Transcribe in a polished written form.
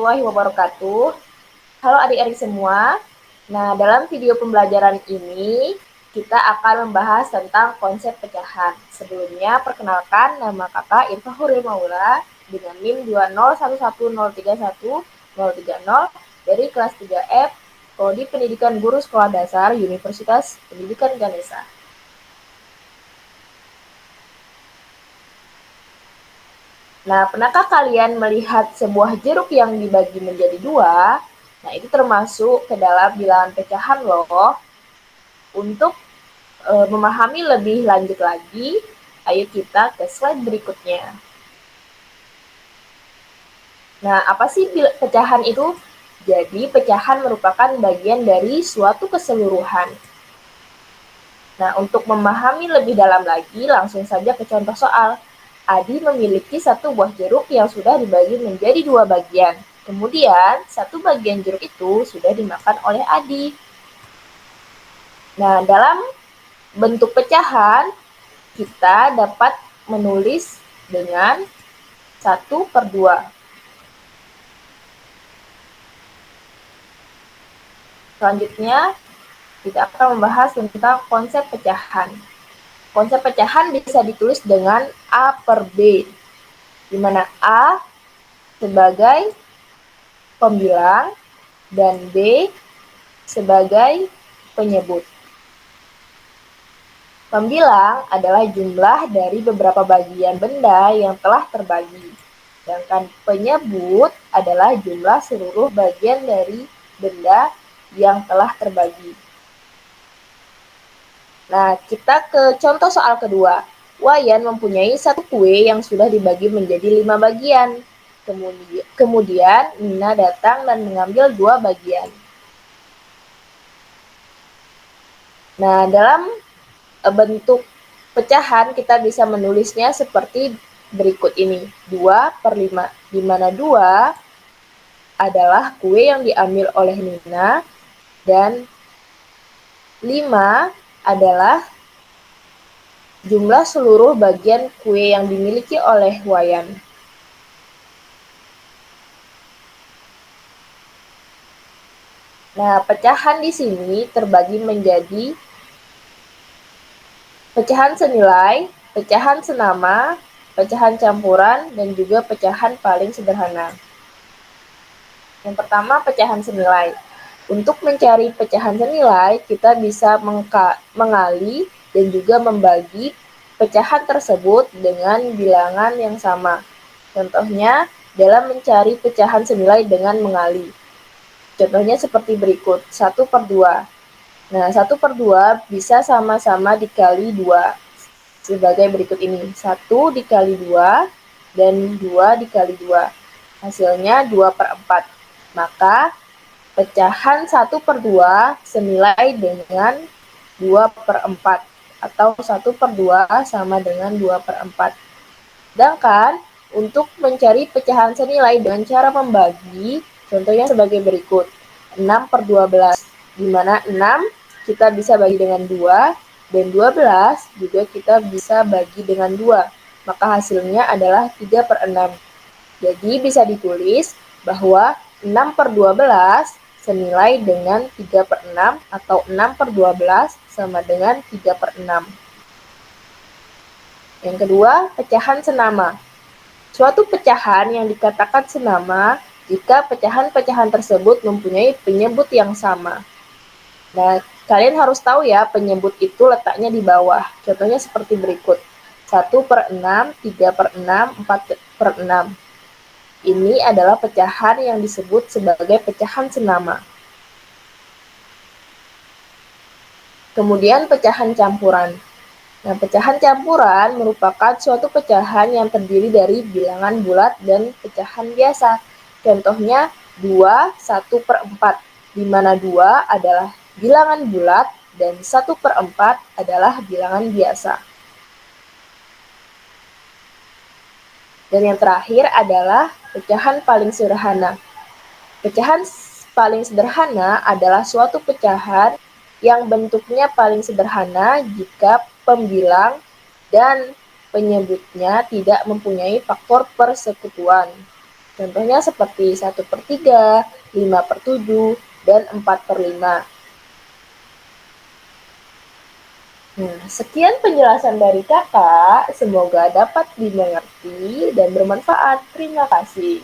warahmatullahi wabarakatuh. Halo adik-adik semua. Nah, dalam video pembelajaran ini, kita akan membahas tentang konsep pecahan. Sebelumnya, perkenalkan nama kakak Irfa Huril Maula dengan NIM 20110313030 dari kelas 3F, Prodi Pendidikan Guru Sekolah Dasar Universitas Pendidikan Ganesha. Nah, pernahkah kalian melihat sebuah jeruk yang dibagi menjadi dua? Nah, itu termasuk ke dalam bilangan pecahan loh. Untuk memahami lebih lanjut lagi, ayo kita ke slide berikutnya. Nah, apa sih pecahan itu? Jadi, pecahan merupakan bagian dari suatu keseluruhan. Nah, untuk memahami lebih dalam lagi, langsung saja ke contoh soal. Adi memiliki satu buah jeruk yang sudah dibagi menjadi dua bagian. Kemudian, satu bagian jeruk itu sudah dimakan oleh Adi. Nah, dalam bentuk pecahan, kita dapat menulis dengan 1/2. Selanjutnya, kita akan membahas tentang konsep pecahan. Konsep pecahan bisa ditulis dengan A per B, di mana A sebagai pembilang dan B sebagai penyebut. Pembilang adalah jumlah dari beberapa bagian benda yang telah terbagi. Sedangkan penyebut adalah jumlah seluruh bagian dari benda yang telah terbagi. Nah, kita ke contoh soal kedua. Wayan mempunyai satu kue yang sudah dibagi menjadi 5 bagian. Kemudian Nina datang dan mengambil 2 bagian. Nah, dalam bentuk pecahan kita bisa menulisnya seperti berikut ini. 2/5, di mana 2 adalah kue yang diambil oleh Nina dan 5 adalah jumlah seluruh bagian kue yang dimiliki oleh Wayan. Nah, pecahan di sini terbagi menjadi pecahan senilai, pecahan senama, pecahan campuran, dan juga pecahan paling sederhana. Yang pertama, pecahan senilai. Untuk mencari pecahan senilai, kita bisa mengali dan juga membagi pecahan tersebut dengan bilangan yang sama. Contohnya, dalam mencari pecahan senilai dengan mengali. Contohnya seperti berikut, 1/2. Nah, 1/2 bisa sama-sama dikali 2. Sebagai berikut ini, 1 dikali 2 dan 2 dikali 2. Hasilnya 2/4. Maka pecahan 1/2 senilai dengan 2/4 atau 1/2 sama dengan 2/4. Sedangkan untuk mencari pecahan senilai dengan cara membagi, contohnya sebagai berikut. 6/12, di mana 6 kita bisa bagi dengan 2 dan 12 juga kita bisa bagi dengan 2. Maka hasilnya adalah 3/6. Jadi bisa ditulis bahwa 6/12 senilai dengan 3/6 atau 6/12 sama dengan 3/6. Yang kedua, pecahan senama. Suatu pecahan yang dikatakan senama jika pecahan-pecahan tersebut mempunyai penyebut yang sama. Nah, kalian harus tahu ya, penyebut itu letaknya di bawah. Contohnya seperti berikut. 1/6, 3/6, 4/6. Ini adalah pecahan yang disebut sebagai pecahan senama. Kemudian pecahan campuran. Nah, pecahan campuran merupakan suatu pecahan yang terdiri dari bilangan bulat dan pecahan biasa. Contohnya 2, 1/4, di mana 2 adalah bilangan bulat dan 1/4 adalah bilangan biasa. Dan yang terakhir adalah pecahan paling sederhana. Pecahan paling sederhana adalah suatu pecahan yang bentuknya paling sederhana jika pembilang dan penyebutnya tidak mempunyai faktor persekutuan. Contohnya seperti 1/3, 5/7, dan 4/5. Nah, sekian penjelasan dari Kakak. Semoga dapat dimengerti dan bermanfaat. Terima kasih.